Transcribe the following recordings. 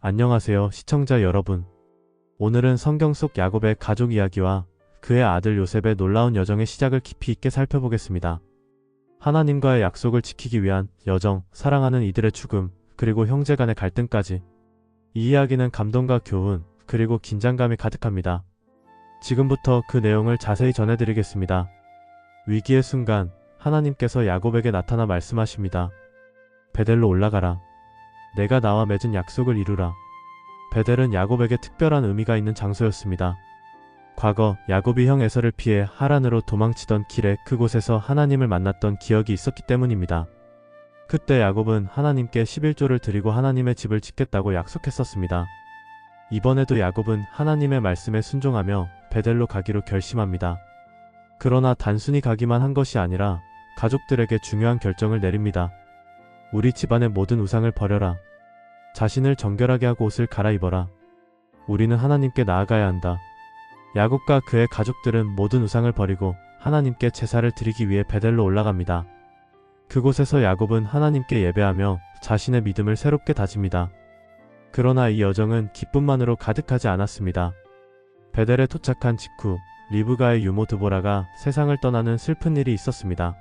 안녕하세요, 시청자 여러분. 오늘은 성경 속 야곱의 가족 이야기와 그의 아들 요셉의 놀라운 여정의 시작을 깊이 있게 살펴보겠습니다. 하나님과의 약속을 지키기 위한 여정, 사랑하는 이들의 죽음, 그리고 형제 간의 갈등까지. 이 이야기는 감동과 교훈, 그리고 긴장감이 가득합니다. 지금부터 그 내용을 자세히 전해드리겠습니다. 위기의 순간, 하나님께서 야곱에게 나타나 말씀하십니다. 베델로 올라가라. 내가 나와 맺은 약속을 이루라. 베델은 야곱에게 특별한 의미가 있는 장소였습니다. 과거 야곱이 형 에서를 피해 하란으로 도망치던 길에 그곳에서 하나님을 만났던 기억이 있었기 때문입니다. 그때 야곱은 하나님께 11조를 드리고 하나님의 집을 짓겠다고 약속했었습니다. 이번에도 야곱은 하나님의 말씀에 순종하며 베델로 가기로 결심합니다. 그러나 단순히 가기만 한 것이 아니라 가족들에게 중요한 결정을 내립니다. 우리 집안의 모든 우상을 버려라. 자신을 정결하게 하고 옷을 갈아입어라. 우리는 하나님께 나아가야 한다. 야곱과 그의 가족들은 모든 우상을 버리고 하나님께 제사를 드리기 위해 베델로 올라갑니다. 그곳에서 야곱은 하나님께 예배하며 자신의 믿음을 새롭게 다집니다. 그러나 이 여정은 기쁨만으로 가득하지 않았습니다. 베델에 도착한 직후 리브가의 유모 드보라가 세상을 떠나는 슬픈 일이 있었습니다.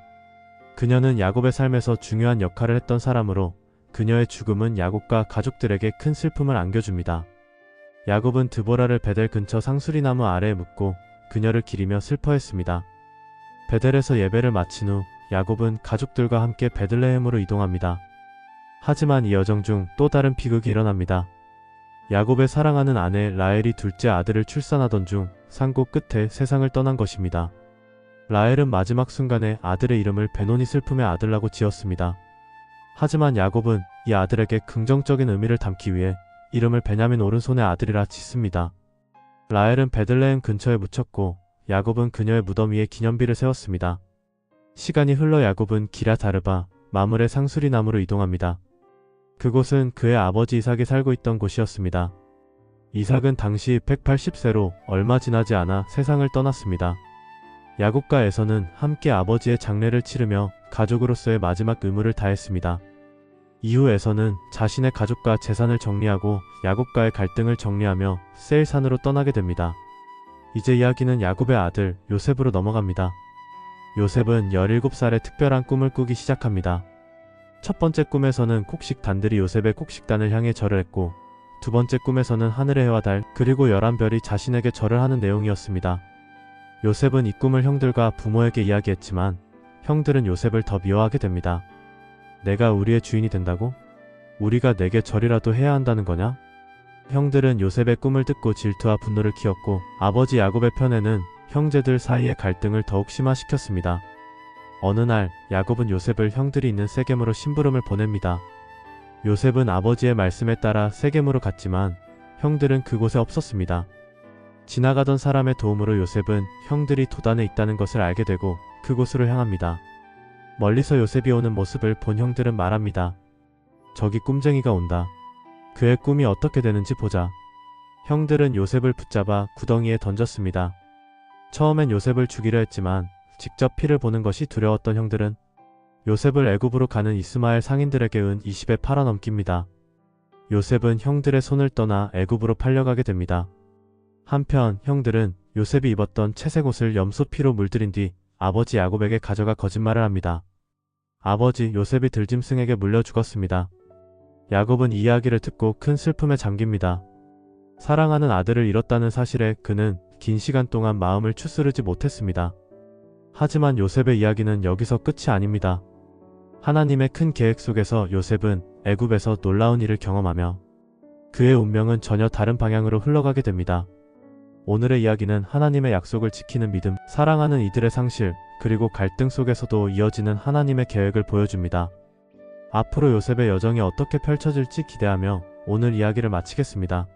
그녀는 야곱의 삶에서 중요한 역할을 했던 사람으로 그녀의 죽음은 야곱과 가족들에게 큰 슬픔을 안겨줍니다. 야곱은 드보라를 베델 근처 상수리나무 아래에 묻고 그녀를 기리며 슬퍼했습니다. 베델에서 예배를 마친 후 야곱은 가족들과 함께 베들레헴으로 이동합니다. 하지만 이 여정 중 또 다른 비극이 일어납니다. 야곱의 사랑하는 아내 라헬이 둘째 아들을 출산하던 중 산고 끝에 세상을 떠난 것입니다. 라헬은 마지막 순간에 아들의 이름을 베노니 슬픔의 아들라고 지었습니다. 하지만 야곱은 이 아들에게 긍정적인 의미를 담기 위해 이름을 베냐민 오른손의 아들이라 짓습니다. 라헬은 베들레헴 근처에 묻혔고 야곱은 그녀의 무덤 위에 기념비를 세웠습니다. 시간이 흘러 야곱은 기럇 아르바, 마므레 상수리나무로 이동합니다. 그곳은 그의 아버지 이삭이 살고 있던 곳이었습니다. 이삭은 당시 180세로 얼마 지나지 않아 세상을 떠났습니다. 야곱과 에서는 함께 아버지의 장례를 치르며 가족으로서의 마지막 의무를 다했습니다. 이후 에서는 자신의 가족과 재산을 정리하고 야곱과의 갈등을 정리하며 세일산으로 떠나게 됩니다. 이제 이야기는 야곱의 아들 요셉으로 넘어갑니다. 요셉은 17살에 특별한 꿈을 꾸기 시작합니다. 첫 번째 꿈에서는 곡식단들이 요셉의 곡식단을 향해 절을 했고 두 번째 꿈에서는 하늘의 해와 달 그리고 11별이 자신에게 절을 하는 내용이었습니다. 요셉은 이 꿈을 형들과 부모에게 이야기했지만 형들은 요셉을 더 미워하게 됩니다. 내가 우리의 주인이 된다고? 우리가 내게 절이라도 해야 한다는 거냐? 형들은 요셉의 꿈을 듣고 질투와 분노를 키웠고 아버지 야곱의 편에는 형제들 사이의 갈등을 더욱 심화시켰습니다. 어느 날 야곱은 요셉을 형들이 있는 세겜으로 심부름을 보냅니다. 요셉은 아버지의 말씀에 따라 세겜으로 갔지만 형들은 그곳에 없었습니다. 지나가던 사람의 도움으로 요셉은 형들이 도단에 있다는 것을 알게 되고 그곳으로 향합니다. 멀리서 요셉이 오는 모습을 본 형들은 말합니다. 저기 꿈쟁이가 온다. 그의 꿈이 어떻게 되는지 보자. 형들은 요셉을 붙잡아 구덩이에 던졌습니다. 처음엔 요셉을 죽이려 했지만 직접 피를 보는 것이 두려웠던 형들은 요셉을 애굽으로 가는 이스마엘 상인들에게 은 20에 팔아넘깁니다. 요셉은 형들의 손을 떠나 애굽으로 팔려가게 됩니다. 한편 형들은 요셉이 입었던 채색 옷을 염소 피로 물들인 뒤 아버지 야곱에게 가져가 거짓말을 합니다. 아버지 요셉이 들짐승에게 물려 죽었습니다. 야곱은 이 이야기를 듣고 큰 슬픔에 잠깁니다. 사랑하는 아들을 잃었다는 사실에 그는 긴 시간 동안 마음을 추스르지 못했습니다. 하지만 요셉의 이야기는 여기서 끝이 아닙니다. 하나님의 큰 계획 속에서 요셉은 애굽에서 놀라운 일을 경험하며 그의 운명은 전혀 다른 방향으로 흘러가게 됩니다. 오늘의 이야기는 하나님의 약속을 지키는 믿음, 사랑하는 이들의 상실, 그리고 갈등 속에서도 이어지는 하나님의 계획을 보여줍니다. 앞으로 요셉의 여정이 어떻게 펼쳐질지 기대하며 오늘 이야기를 마치겠습니다.